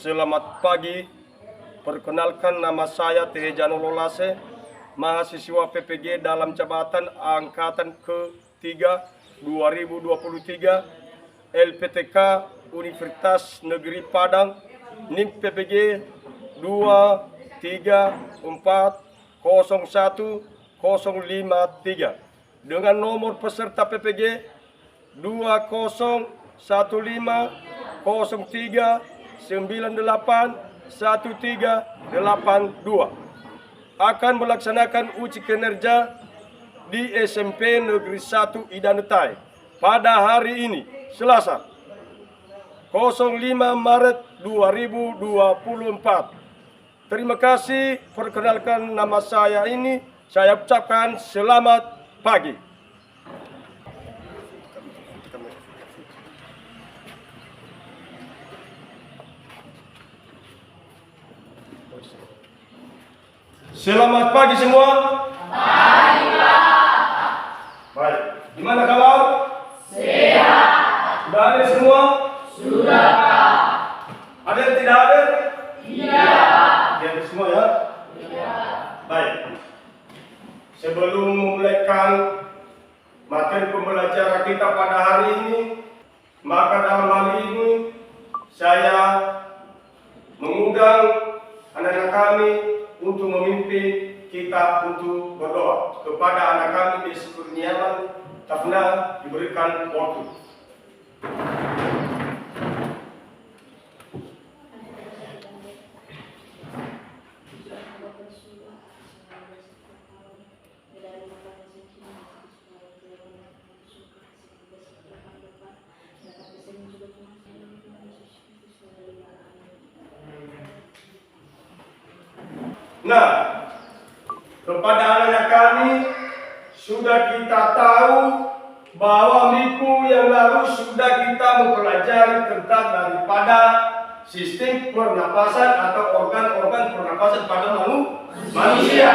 Selamat pagi. Perkenalkan, nama saya Tehjano Lolase, mahasiswa PPG dalam jabatan angkatan ke-3 2023 LPTK Universitas Negeri Padang, NIM PPG 2340153 dengan nomor peserta PPG 201503981382 akan melaksanakan uji kinerja di SMP Negeri 1 Idanutai pada hari ini, Selasa 05 Maret 2024. Terima kasih. Perkenalkan, nama saya saya ucapkan selamat pagi. Selamat pagi semua. Pagi, Pak. Baik. Gimana kabar? Sehat. Sudah hadir semua? Sudah, Pak. Ada yang tidak hadir? Tidak. Hadir semua ya? Tidak. Baik. Sebelum memulaikan materi pembelajaran kita pada hari ini, maka dalam hal ini saya mengundang anak-anak kami untuk memimpin kita untuk berdoa kepada anak kami Desi Kurniawan Tafna, diberikan waktu. Nah, kepada anak-anak kami sudah kita tahu bahwa minggu yang lalu sudah kita mempelajari tentang daripada sistem pernapasan atau organ-organ pernapasan pada manusia.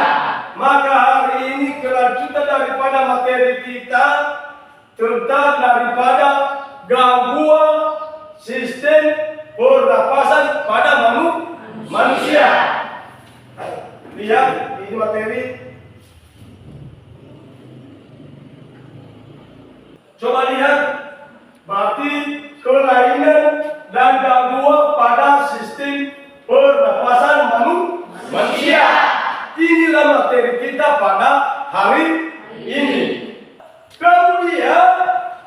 Maka hari ini kelanjutan daripada materi kita tentang daripada gangguan sistem pernapasan pada manusia. Lihat ini materi. Coba lihat, berarti kelainan dan gangguan pada sistem pernapasan manusia. Inilah materi kita pada hari ini. Kemudian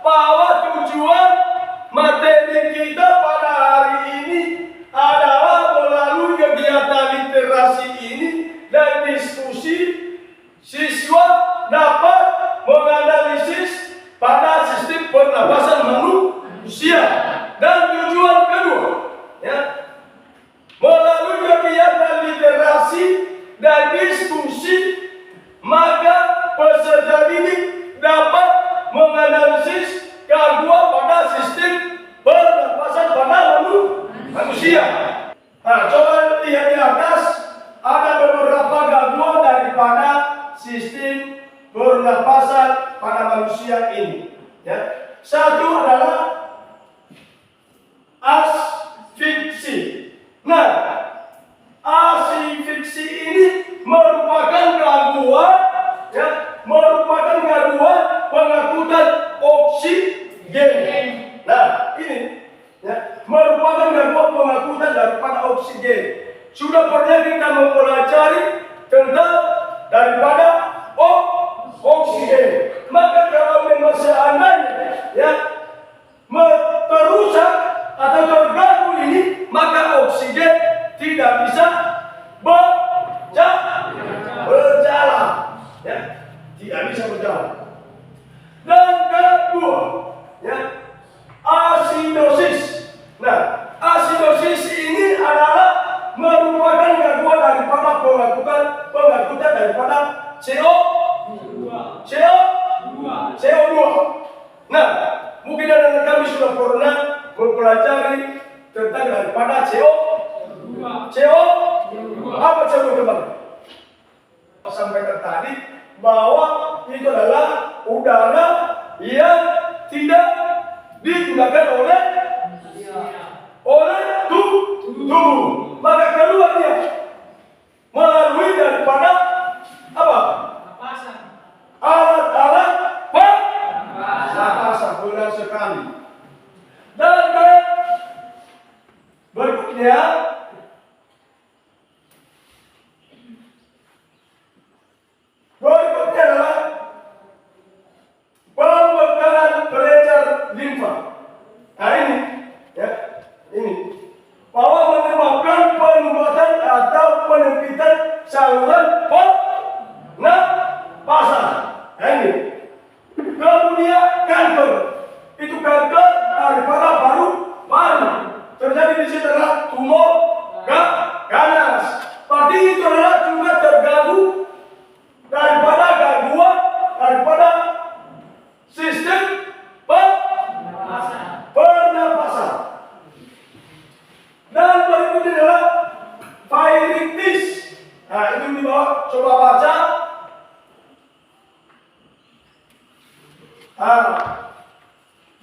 bahwa tujuan materi kita pada hari ini adalah melalui kegiatan literasi ini dan diskusi, siswa dapat menganalisis pada sistem pernapasan manusia. Dan tujuan kedua, ya, melalui kegiatan literasi dan diskusi, maka peserta didik dapat menganalisis gangguan pada sistem pernapasan pada manusia. Nah, coba lihat di atas, ada beberapa gangguan daripada sistem pernapasan pada manusia ini. Ya. Satu adalah asfiksi. Nah, asfiksi ini merupakan gangguan, ya, merupakan gangguan pengangkutan oksigen. Nah, ini, ya, merupakan gangguan pengangkutan daripada oksigen. Sudah pernah kita mempelajari tentang daripada oksigen. Maka kalau memang seandainya, ya, terusak atau terganggu ini, maka oksigen tidak bisa berjalan, ya, tidak bisa berjalan. Dan kedua, ya, asidosis. Nah, asidosis ini adalah merupakan gangguan daripada pengangkutan daripada CO2. Nah, mungkin anak kami sudah pernah mempelajari tentang daripada CO2. Apa CO2 kemarin? Sampaikan tadi bahwa itu adalah udara yang tidak digunakan oleh tubuh. berikutnya adalah pembekalan kelenjar limfa. Nah ini, ya, ini bahwa menyebabkan penumbatan atau penyempitan saluran pernapasan. Nah ini. Kemudian kanker, itu kanker daripada paru-paru. Terjadi di situ adalah tumor ganas. Berarti itu adalah juga terganggu daripada sistem pernapasan. Dan berikutnya adalah vairitis. Nah itu di bawah, coba baca.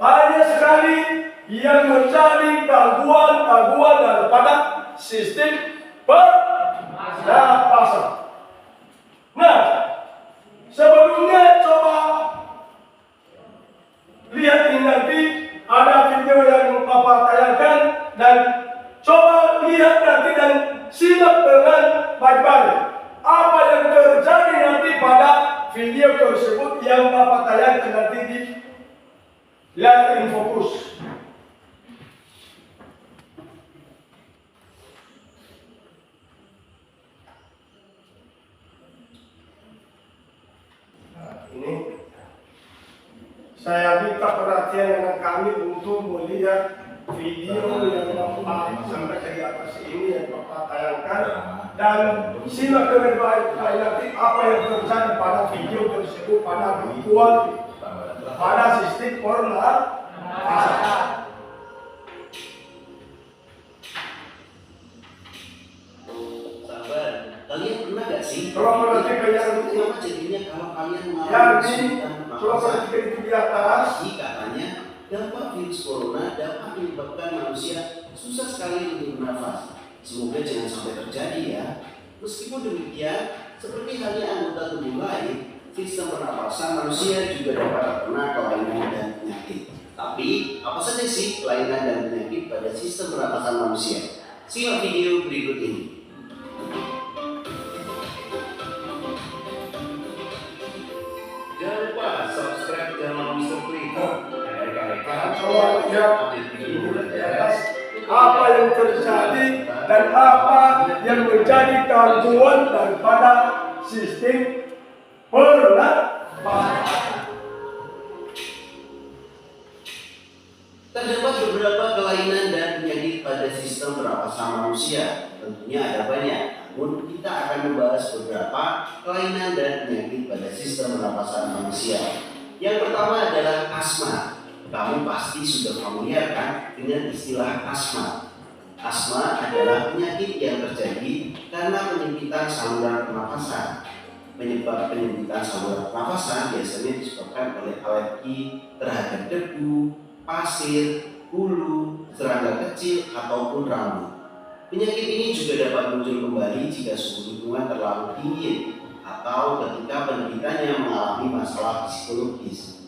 Banyak sekali yang menjadi gangguan daripada sistem pernapasan. Nah, sebelumnya coba lihat ini nanti ada video yang Bapak tayangkan dan coba lihat nanti dan simak dengan baik-baik apa yang terjadi nanti pada video tersebut yang Bapak tayangkan nanti di layar InfoKurs. Nah, ini saya minta perhatian dengan kami untuk melihat video yang Bapak sampaikan di atas ini yang Bapak tayangkan dan simak dengan baik-baik nanti apa yang terjadi pada video tersebut pada gangguan pada sistem pernapasan. Sabar, kalian pernah gak sih? Coba perhatikan yang Kenapa jadinya kalau kalian mengalami yang di kesulitan coba perhatikan itu di atas. katanya dampak virus corona dapat menyebabkan manusia susah sekali untuk bernafas. Semoga jangan sampai terjadi ya. Meskipun demikian, seperti halnya anggota tubuh lain, sistem pernapasan manusia juga dapat terkena kelainan dan penyakit. Tapi, apa saja sih kelainan dan penyakit pada sistem pernapasan manusia? Simak video berikut ini. Jangan lupa subscribe channel Mr. Klik. Coba lihat di atas apa yang terjadi dan apa yang menjadi gangguan daripada sistem pernapasan. Terdapat beberapa kelainan dan penyakit pada sistem pernapasan manusia. Tentunya ada banyak, namun kita akan membahas beberapa kelainan dan penyakit pada sistem pernapasan manusia. Yang pertama adalah asma. Kamu pasti sudah familiar kan dengan istilah asma. Asma adalah penyakit yang terjadi karena penyempitan saluran pernapasan. Penyebab penyempitan saluran pernapasan biasanya disebabkan oleh alergi terhadap debu, pasir, hulu, serangga kecil, ataupun rambut. Penyakit ini juga dapat muncul kembali jika suhu lingkungan terlalu dingin atau ketika penderitanya mengalami masalah psikologis.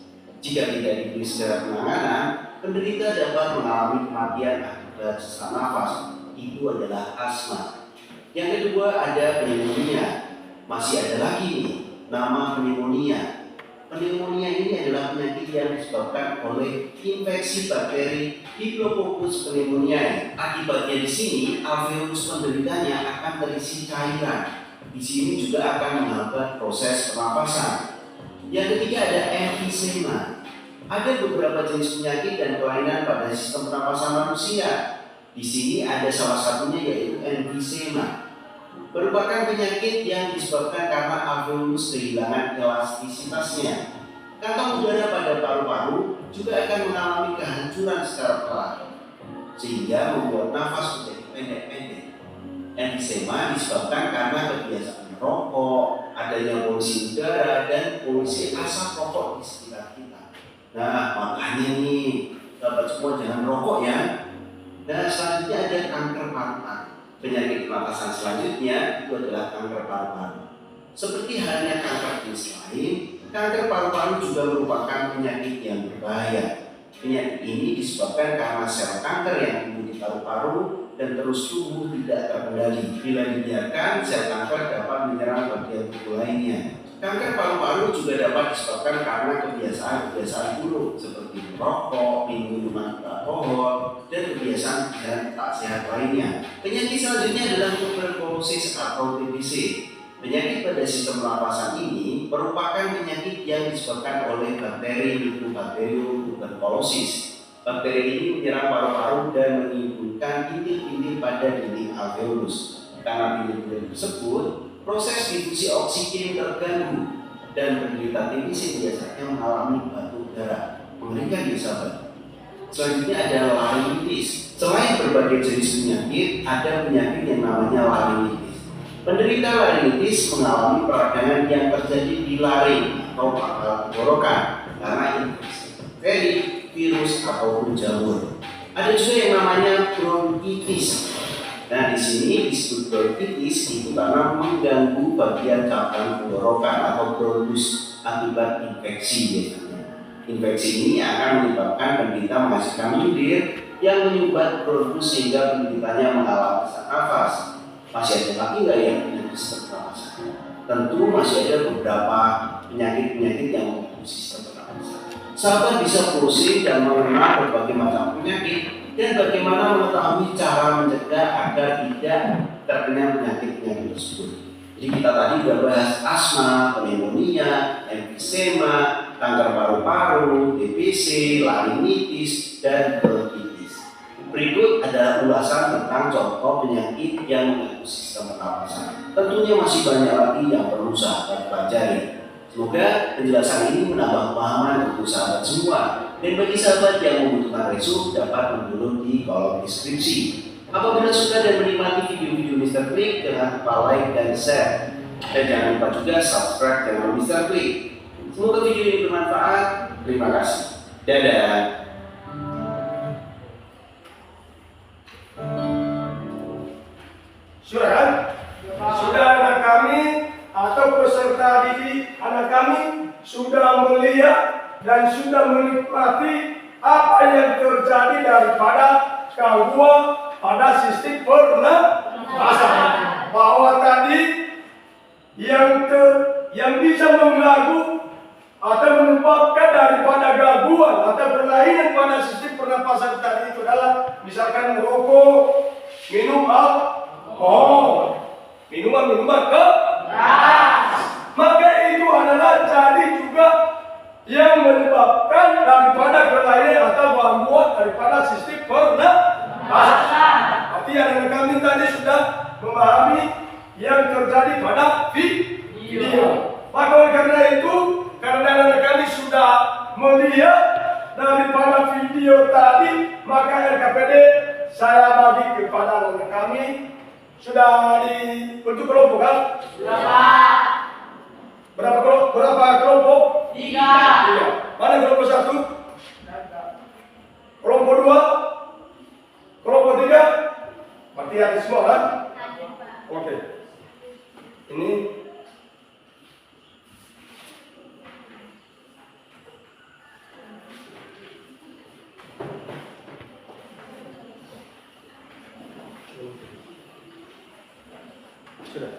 Jika tidak diberi segera penanganan, penderita dapat mengalami kematian akibat sesak nafas. Itu adalah asma. Yang kedua ada pneumonia. Masih ada lagi nih, nama pneumonia. Pneumonia ini adalah penyakit yang disebabkan oleh infeksi bakteri Diplococcus pneumoniae. Akibatnya di sini alveolus penderitanya akan terisi cairan. Di sini juga akan menghambat proses pernapasan. Yang ketiga ada emfisema. Ada beberapa jenis penyakit dan kelainan pada sistem pernapasan manusia. Di sini ada salah satunya yaitu emfisema. Merupakan penyakit yang disebabkan karena alveolus kehilangan elastisitasnya. Kantong udara pada paru-paru juga akan mengalami kehancuran secara perlahan, sehingga membuat nafas menjadi pendek-pendek. Emfisema disebabkan karena kebiasaan merokok, adanya polusi udara, dan polusi asap rokok di sekitar kita. Nah, makanya nih, sahabat semua jangan merokok ya. Dan selanjutnya ada kanker paru-paru. Penyakit pernapasan selanjutnya itu adalah kanker paru-paru. Seperti halnya kanker jenis lain, kanker paru-paru juga merupakan penyakit yang berbahaya. Penyakit ini disebabkan karena sel kanker yang tumbuh di paru-paru dan terus tumbuh tidak terkendali. Bila dibiarkan, sel kanker dapat menyerang bagian tubuh lainnya. Kanker paru-paru juga dapat disebabkan karena kebiasaan buruk seperti merokok, minum minuman beralkohol, dan kebiasaan tak sehat lainnya. Penyakit selanjutnya adalah tuberkulosis atau TBC. Penyakit pada sistem pernapasan ini merupakan penyakit yang disebabkan oleh bakteri Mycobacterium tuberculosis. Bakteri ini menyerang paru-paru dan menimbulkan bintik-bintik pada dinding alveolus. Karena bintik-bintik tersebut, proses difusi oksigen terganggu dan penderita TBC biasanya mengalami batuk darah. Mengerikan ya sahabat. Selanjutnya ada laringitis. Selain berbagai jenis penyakit, ada penyakit yang namanya laringitis. Penderita laringitis mengalami peradangan yang terjadi di laring atau pangkal tenggorokan karena infeksi bakteri, virus ataupun jamur. Ada juga yang namanya bronkitis. Nah, di sini disebut bronkitis itu karena mengganggu bagian cabang tenggorokan atau bronkus akibat infeksi biasanya. Infeksi ini akan menyebabkan penderita menghasilkan lendir yang menyumbat bronkus sehingga penderitanya mengalami sesak nafas. Masih ada lagi nggak yang penyakit sistem pernapasan? Tentu masih ada beberapa penyakit-penyakit yang mengganggu sistem pernapasan. Sahabat bisa browsing dan mengenal berbagai macam penyakit dan bagaimana mengetahui cara mencegah agar tidak terkena penyakit-penyakit tersebut. Jadi kita tadi sudah bahas asma, pneumonia, emfisema, kanker paru-paru, TBC, laringitis, dan bronkitis. Berikut adalah ulasan tentang contoh penyakit yang mengganggu sistem pernapasan. Tentunya masih banyak lagi yang perlu sahabat pelajari. Semoga penjelasan ini menambah pemahaman untuk sahabat semua. Dan bagi sahabat yang membutuhkan resum dapat menurut di kolom deskripsi. Apabila suka dan menikmati video-video Mr. Klik, jangan lupa like dan share. Dan jangan lupa juga subscribe channel Mr. Klik. Semoga video ini bermanfaat. Terima kasih. Dadah. Sudah kan? Sudah anak kami atau peserta didik anak kami sudah melihat dan sudah menikmati apa yang terjadi daripada gangguan pada sistem pernapasan. Bahwa tadi yang bisa mengganggu atau menyebabkan daripada gangguan atau kelainan pada sistem pernapasan tadi itu adalah misalkan merokok, minum alkohol, minuman keras. Maka itu adalah jadi juga yang menyebabkan daripada kelainan atau gangguan daripada sistem pernapasan. Berarti anak kami tadi sudah memahami yang terjadi pada video. Maka karena itu, karena anak kami sudah melihat daripada video tadi, maka RKPD saya bagi kepada anak kami sudah dibentuk kelompok kan? Berapa kelompok? 3. Mana kelompok 1? Kelompok 2? Kelompok 3? Berarti ada semua kan? Oke. Ini sudah.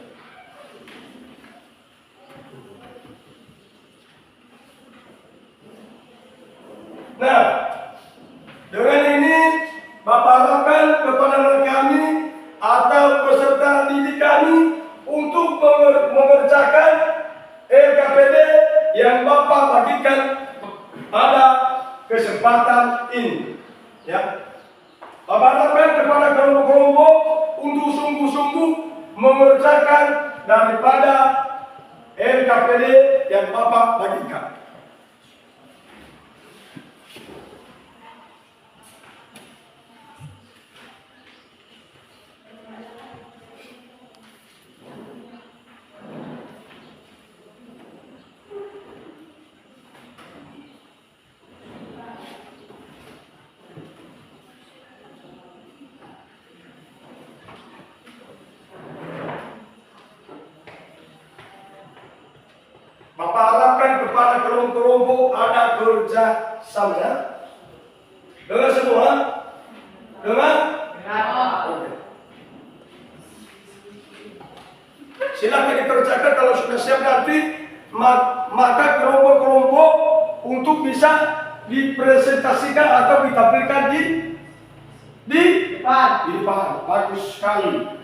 Nah, dengan ini Bapak harapkan kepada kami atau peserta didik kami untuk mengerjakan LKPD yang Bapak bagikan pada kesempatan ini. Ya, Bapak harapkan kepada kelompok-kelompok untuk sungguh-sungguh mengerjakan daripada LKPD yang Bapak bagikan. Bapak harapkan kepada kelompok-kelompok ada kerja sama dengan semua, dengan dikerjakan kalau sudah siap nanti, maka kelompok-kelompok untuk bisa dipresentasikan atau ditampilkan di depan. Bagus sekali.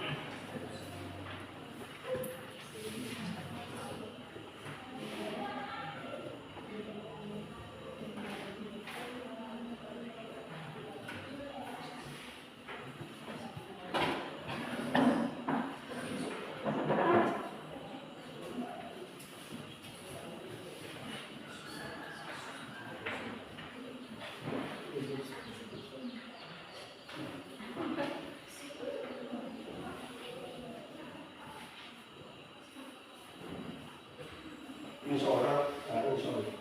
Ini seorang, ini seorang.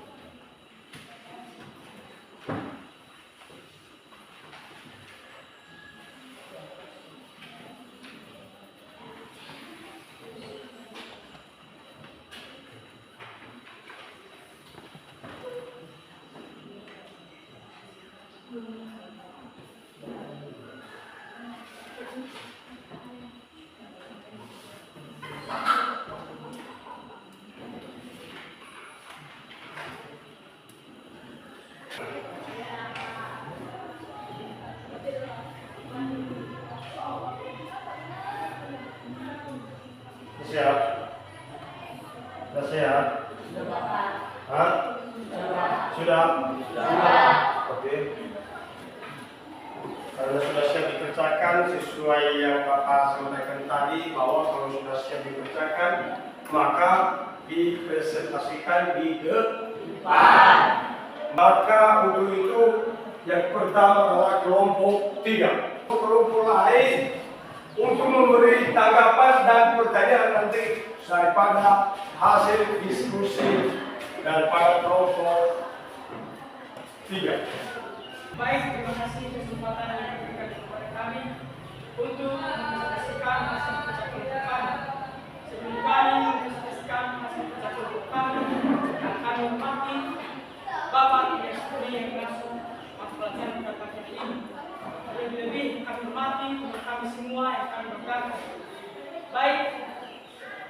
Siap? Sudah siap? Hah? Sudah? Oke. Karena sudah siap dikerjakan sesuai yang Bapak sampaikan tadi, bahwa kalau sudah siap dikerjakan, maka dipresentasikan di depan. Maka untuk itu yang pertama adalah kelompok 3. Kelompok lain untuk memberi tanggapan dan pertanyaan nanti daripada hasil diskusi daripada kelompok 3. Baik, terima kasih kesempatan yang diberikan kepada kami untuk mempresentasikan hasil kerja kelompok kami. Sebelum kami mempresentasikan hasil kerja kelompok kami, dan kami hormati Bapak Direktur yang langsung masuk pelatihan pada pagi ini. Lebih-lebih kami hormati untuk kami semua yang kami banggakan. Baik,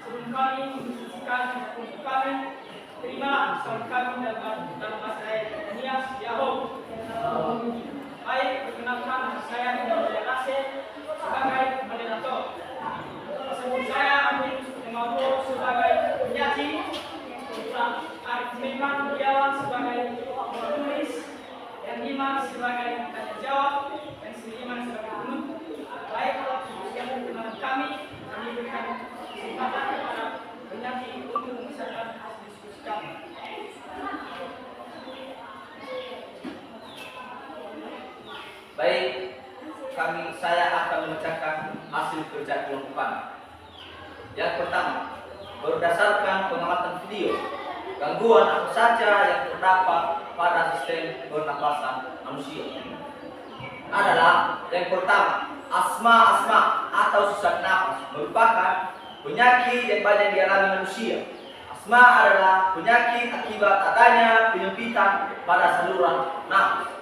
sebelum kami mempresentasikan hasil kelompok kami, terima salam kami dalam bahasa Nias Yahoo. Baik, perkenalkan saya Muhammad Asep sebagai moderator. Sebelum saya ambil Kemampu sebagai penyaji, Arif Memang Budiawan sebagai penulis, dan Iman sebagai tanya jawab, dan Sri Iman sebagai penutup. Baik, yang perkenalan kami berikan kesempatan kepada penyaji untuk membicarakan hasil diskusi kami. Baik, saya akan membacakan hasil kerja kelompok kami. Yang pertama, berdasarkan pengamatan video, gangguan apa saja yang terdapat pada sistem pernapasan manusia adalah yang pertama, asma atau sesak napas merupakan penyakit yang banyak dialami manusia. Asma adalah penyakit akibat adanya penyempitan pada saluran nafas.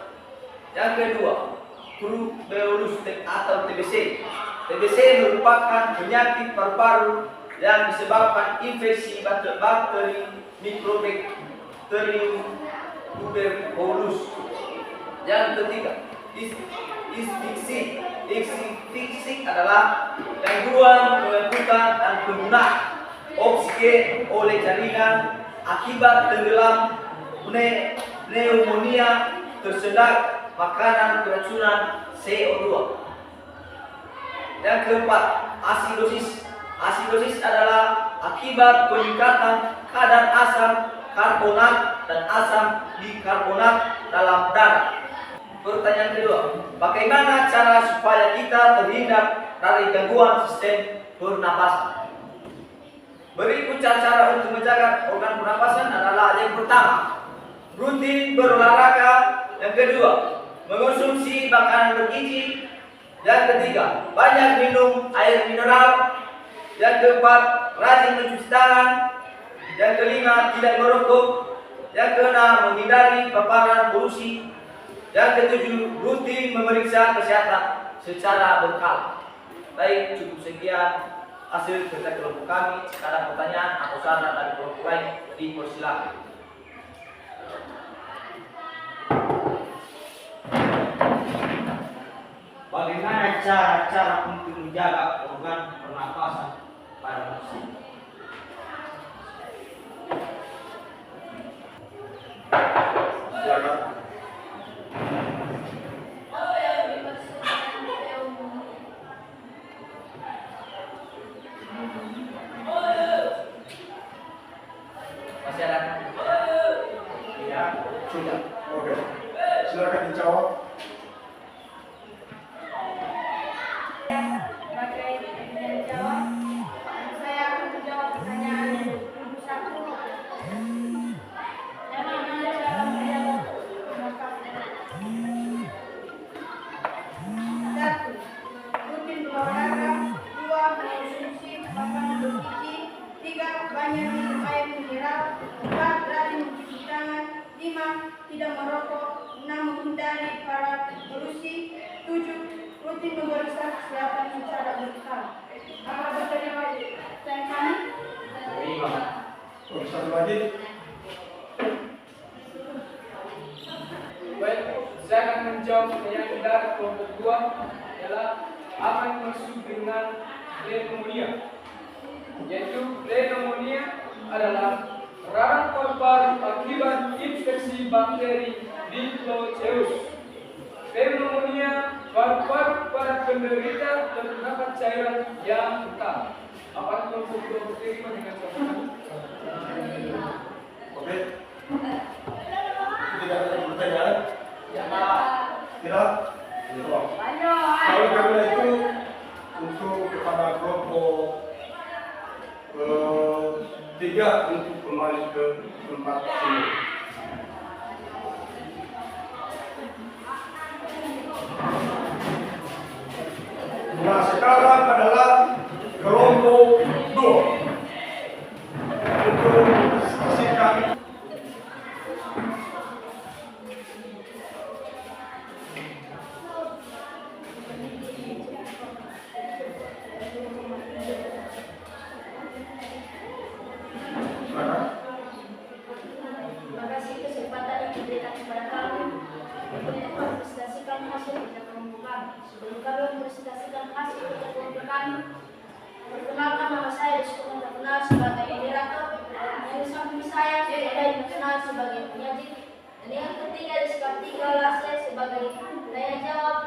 Yang kedua, tuberkulosis atau TBC. TBC merupakan penyakit paru-paru yang disebabkan infeksi bakteri Mycobacterium tuberculosis. Yang ketiga, istifiksi adalah gangguan pembentukan dan penggunaan oksigen oleh jaringan akibat tenggelam, pneumonia, tersedak makanan keracunan CO2. Yang keempat, asidosis. Asidosis adalah akibat peningkatan kadar asam karbonat dan asam bikarbonat dalam darah. Pertanyaan kedua, bagaimana cara supaya kita terhindar dari gangguan sistem pernapasan? Berikut cara untuk menjaga organ pernapasan adalah: yang pertama, rutin berolahraga; yang kedua, mengonsumsi makanan bergizi; yang ketiga, banyak minum air mineral; yang keempat, rajin mencuci tangan; yang kelima, tidak merokok; yang keenam, menghindari paparan polusi; yang ketujuh, rutin memeriksa kesehatan secara berkala. Baik, cukup sekian. hasil kerja kelompok kami. Ada pertanyaan atau saran dari kelompok lain, dipersilakan. Bagaimana cara-cara untuk menjaga organ pernapasan pada manusia? Silakan. Masih ada? Ya, sudah. Oke. Silakan dijawab. Sebagai yang jawab, saya akan menjawab pertanyaan 21. Bagaimana cara menjaga pernapasan? 1. Rutin berolahraga. 2. Mengonsumsi makanan bergizi. 3. Banyak minum air mineral. 4. Rajin mencuci tangan. 5. Tidak merokok. 6. Menghindari para polusi. 7. Rutin memeriksa kesehatan secara berkala. Apa pertanyaan kami? Oke, satu lagi. Baik, saya akan menjawab pertanyaan dari kelompok 2 adalah apa yang dimaksud dengan pneumonia. Yaitu pneumonia adalah radang paru-paru akibat infeksi bakteri Diploceus. Pneumonia paru-paru pada penderita terdapat cairan yang hitam. Apakah kelompok terima dengan catatan? Oke. Tidak ada pertanyaan? Ya, Pak. Tidak? Kalau karena itu untuk kepada kelompok 3 untuk kembali ke tempat ini. Nah, sekarang adalah kelompok 2 untuk diskusikan. Terima kasih kesempatan yang diberikan kepada kami untuk mempresentasikan hasil kerja kelompok kami. Sebelum kami mempresentasikan hasil kerja kelompok kami, perkenalkan nama saya disebut terkenal sebagai moderator, yang di samping saya dikenal sebagai penyaji, dan yang ketiga disekap 3 Lase sebagai tanya jawab,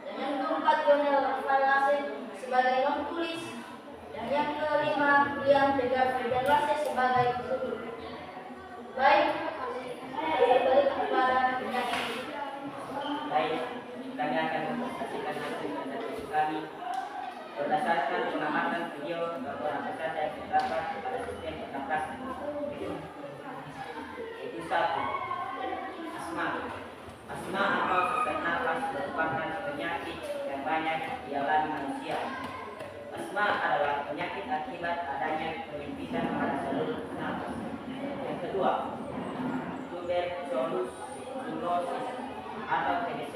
dan yang keempat Jonel Rafael Lase sebagai non tulis, dan yang kelima Liam Tegar Ferdian Lase sebagai penutur. Baik, saya balik kepada penyaji. Baik, kami akan mempresentasikan hasil presentasi kami berdasarkan pengamatan video bahwa angka yang terdapat pada sistem pernapasan. Yaitu 1. Asma. Asma atau sesak nafas merupakan penyakit yang banyak dialami manusia. Asma adalah penyakit akibat adanya penyempitan pada saluran nafas. Yang kedua, tuberculosis atau TBC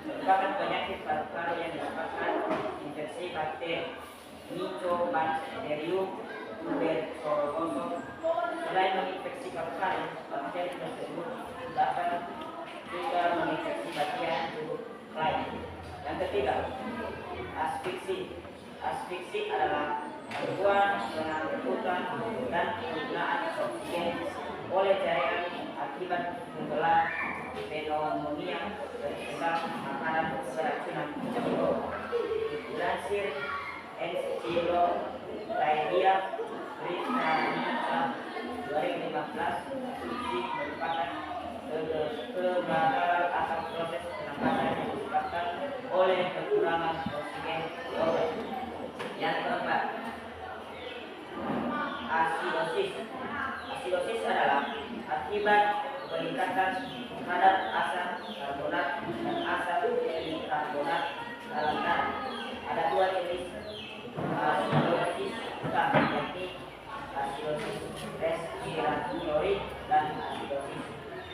merupakan penyakit paru-paru yang disebabkan infeksi bakteri Mycobacterium tuberculosis. Selain menginfeksi paru-paru, bakteri tersebut dapat juga menginfeksi bagian tubuh lain. Yang ketiga, asfiksi. Asfiksi adalah gangguan penanggutan dan penggunaan oksigen oleh jaringan akibat tenggelam pneumonia bersebab makanan keracunan cemburu. Dilansir Encyclopedia Britannica 2015, asfiksi merupakan kegagalan atau proses pernapasan yang disebabkan oleh kekurangan oksigen di organ. Yang keempat, asidosis. Asidosis adalah akibat peningkatan kadar asam karbonat dan asam bikarbonat dalam darah. Ada 2 jenis asidosis utama, yakni asidosis respiratory dan asidosis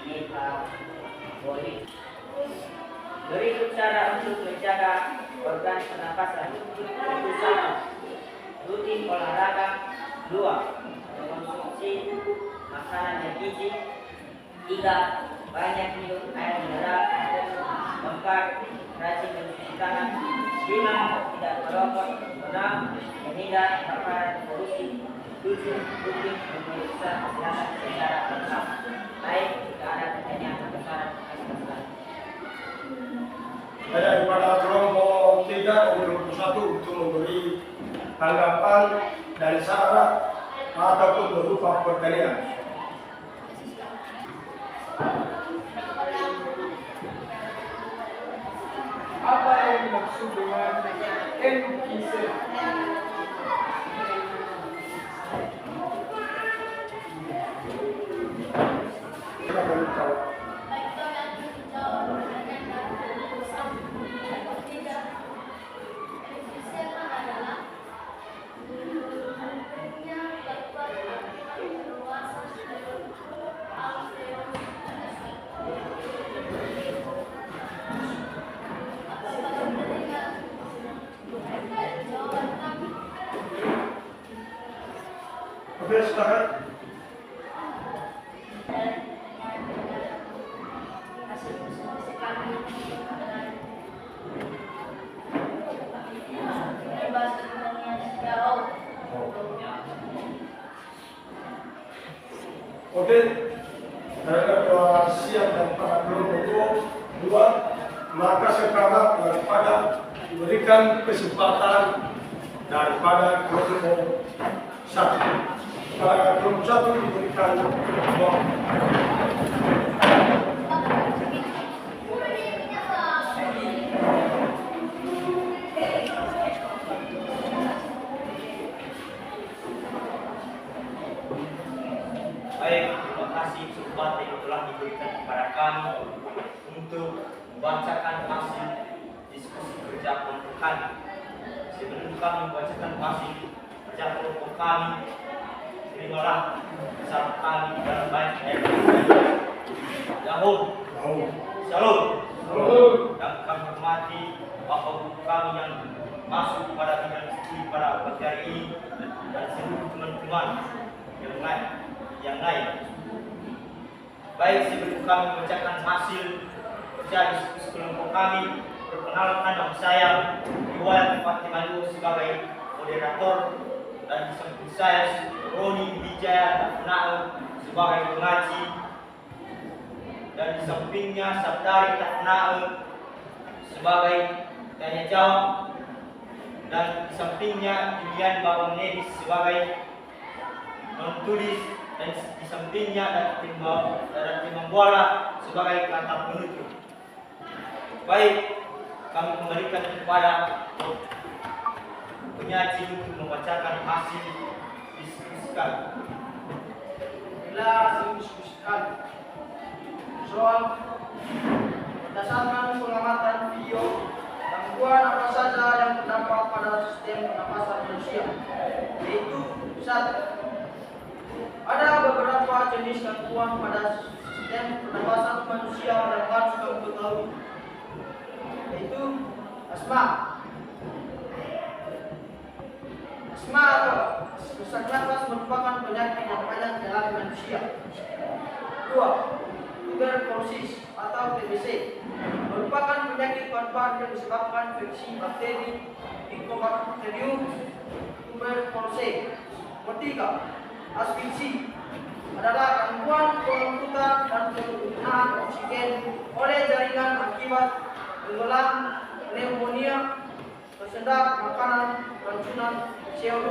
metabolik. Berikut cara untuk menjaga organ pernapasan. Yaitu 1. rutin olahraga. 2. Mengkonsumsi makanan yang gizi. 3. Banyak minum air mineral. 4. Rajin mencuci tangan. 5. Tidak merokok. 6. Menghindar paparan polusi. 7. Rutin memeriksa kesehatan secara lengkap. Baik, jika ada pertanyaan atau saran, silakan. Daripada kelompok 3 untuk 1 untuk memberi tanggapan dan saran ataupun berupa pertanyaan. Apa yang dimaksud dengan NPC? Oke, silakan. Oke, karena siap dan para kelompok 2, maka sekarang daripada diberikan kesempatan daripada kelompok 1. Para kelompok 1 diberikan waktu. Baik, terima kasih kesempatan yang telah diberikan kepada kami untuk membacakan hasil diskusi kerja kelompok kami. Sebelum kami membacakan hasil kerja kelompok kami, terimalah salam kami dalam baik dan Yahud, Shalom. Dan kami hormati Bapak Ibu kami yang masuk pada bidang studi pada pagi hari ini dan seluruh teman-teman yang lain. Baik, sebelum kami membacakan hasil kerja diskusi kelompok kami, perkenalkan nama saya Iwan Fatimah sebagai moderator dan di samping saya Roni Wijaya Tafna'u sebagai pengaji dan di sampingnya Sabdari Tafna'u sebagai tanya jawab dan di sampingnya Julian Bawang Nedis sebagai menulis dan di sampingnya dan tim membola sebagai kata penutup. Baik, kami kembalikan kepada penyaji untuk membacakan hasil diskusi kami. Bila didiskusikan soal berdasarkan pengamatan video, gangguan apa saja yang terdapat pada sistem pernapasan manusia, yaitu 1. Ada beberapa jenis gangguan pada sistem pernapasan manusia yang harus kamu ketahui, yaitu asma. Asma atau sesak nafas merupakan penyakit yang banyak dialami manusia. 2. Tuberkulosis atau TBC merupakan penyakit paru-paru yang disebabkan infeksi bakteri Mycobacterium tuberculosis. 3. Asfiksi adalah gangguan penumpukan dan penggunaan oksigen oleh jaringan akibat tenggelam, pneumonia, tersendat makanan, racunan CO2.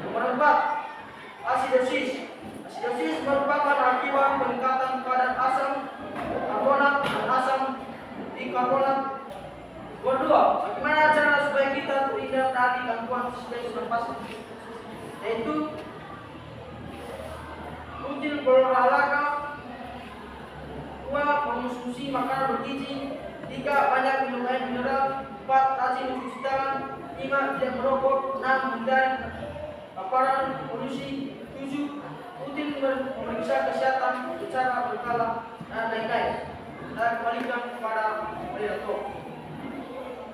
Nomor 4. Asidosis. Asidosis merupakan akibat peningkatan kadar asam karbonat dan asam bikarbonat. Nomor 2. Bagaimana cara supaya kita terhindar dari gangguan sistem pernapasan? Yaitu rutin berolahraga, 2. Mengonsumsi makanan bergizi, 3. Banyak minum air mineral, 4. Rajin mencuci tangan, 5. Tidak merokok, 6. Menghindari paparan polusi, 7. Rutin memeriksa kesehatan secara berkala, dan lain-lain. Dan kembalikan kepada moderator.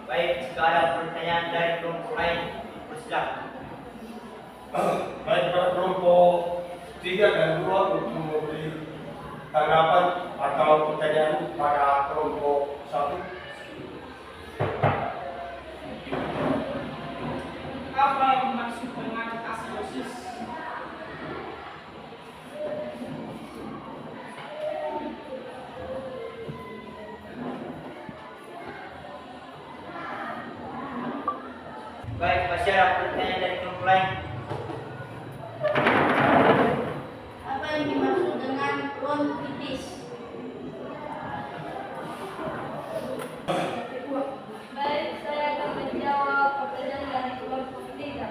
Baik, jika ada pertanyaan dari kelompok lain, persilakan. Baik pada kelompok 3 dan 2 untuk memberi tanggapan atau pertanyaan pada kelompok 1. Apa maksud dengan asidosis? Baik, masih ada pertanyaan dari kelompok lain? Apa yang dimaksud dengan bronkitis? Baik, saya akan menjawab pertanyaan dari kelompok 3.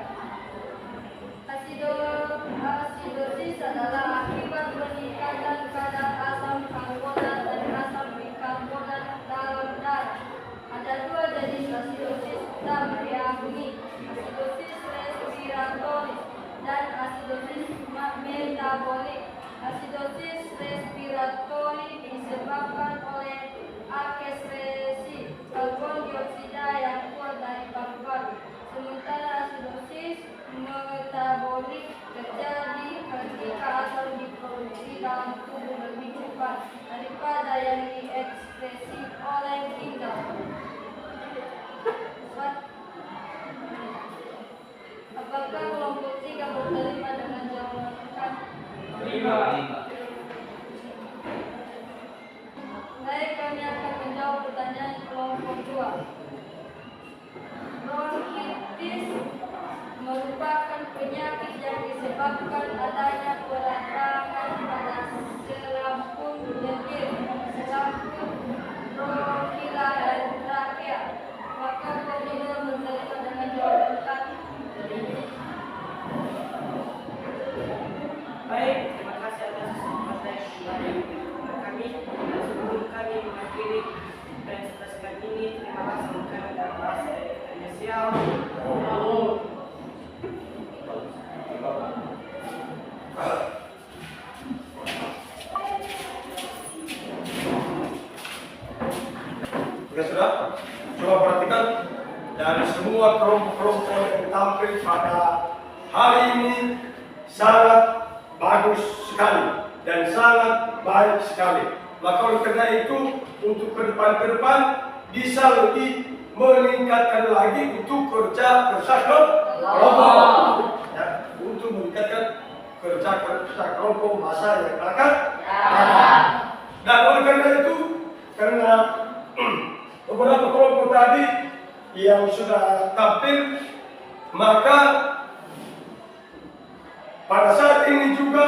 Asidosis adalah akibat peningkatan kadar asam karbonat dan asam bikarbonat dalam darah. Ada 2 jenis asidosis utama, yakni asidosis respiratoris dan asidosis metabolik. Asidosis respiratoris disebabkan oleh akskresi karbon dioksida yang keluar dari paru-paru. Sementara asidosis metabolik terjadi ketika asam diproduksi dalam tubuh lebih cepat daripada yang diekspresi oleh ginjal. Apakah kelompok 3 berterima dengan jawaban? Baik, kami akan menjawab pertanyaan kelompok 2. Bronkitis merupakan penyakit yang disebabkan adanya peradangan pada selaput lendir, selaput bronkial dan trakea. Maka koridor menerima dengan jawaban kami. Baik, terima kasih atas kesempatan yang diberikan kami. Dan sebelum kami mengakhiri presentasi kami ini, terima kasih kami dan bahasa Indonesia. Oke, sudah? Coba perhatikan dari semua kelompok-kelompok yang tampil pada hari ini sangat bagus sekali dan sangat baik sekali. Maka oleh karena itu untuk ke depan bisa lebih meningkatkan lagi untuk kerja kelompok. Ya, untuk meningkatkan kerja kelompok masa yang akan datang. Dan oleh karena itu, karena beberapa kelompok tadi yang sudah tampil, maka pada saat ini juga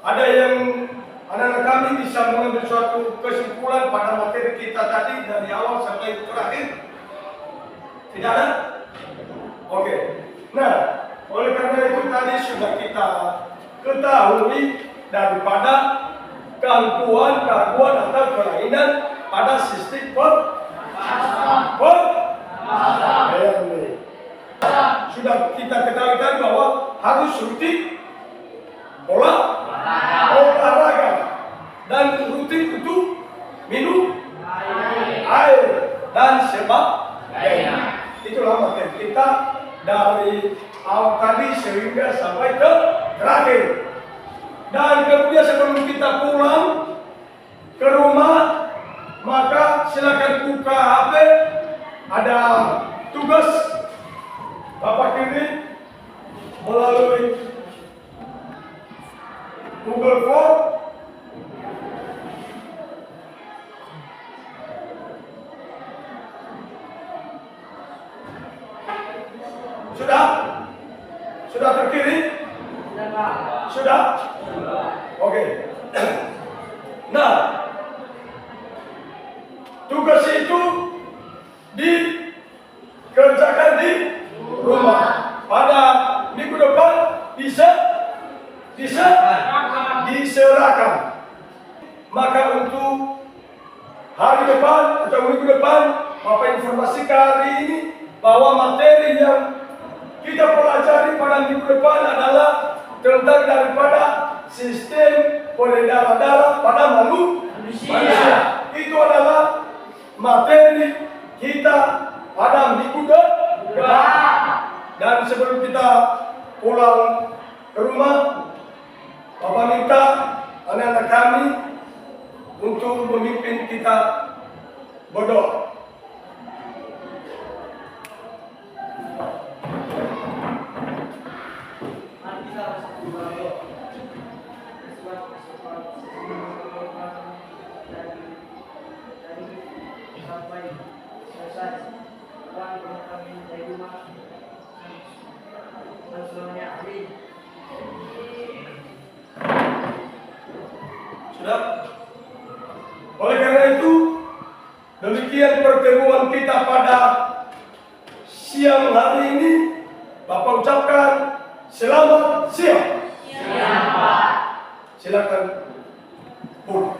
ada yang anak-anak kami bisa mengambil suatu kesimpulan pada materi kita tadi dari awal sampai terakhir. Tidak ada? Oke. Nah, oleh karena itu tadi sudah kita ketahui daripada gangguan atau kelainan pada sistem sudah kita ketahui tadi bahwa harus rutin olahraga dan rutin untuk minum air dan sebagainya. Itulah materi kita dari awal tadi sehingga sampai ke terakhir. Dan kemudian sebelum kita pulang ke rumah, maka silakan buka HP, ada tugas Bapak kirim melalui Google Form. Sudah terkirim? Sudah? Oke. Nah, tugas itu dikerjakan di rumah. Pada minggu depan diserahkan. Maka untuk hari depan atau minggu depan, Bapak informasikan hari ini bahwa materi yang kita pelajari pada minggu depan adalah tentang daripada sistem peredaran darah pada manusia. Itu adalah materi kita pada minggu depan. Dan sebelum kita pulang ke rumah, Bapak minta anak-anak kami untuk memimpin kita berdoa. Mari kita bersatu berdoa. Dari sampai selesai. Tuhan beri kami dari rumah dan semuanya amin. Sudah? Oleh karena itu, demikian pertemuan kita pada siang hari ini. Bapak ucapkan selamat siang. Siapa? Silakan pulang.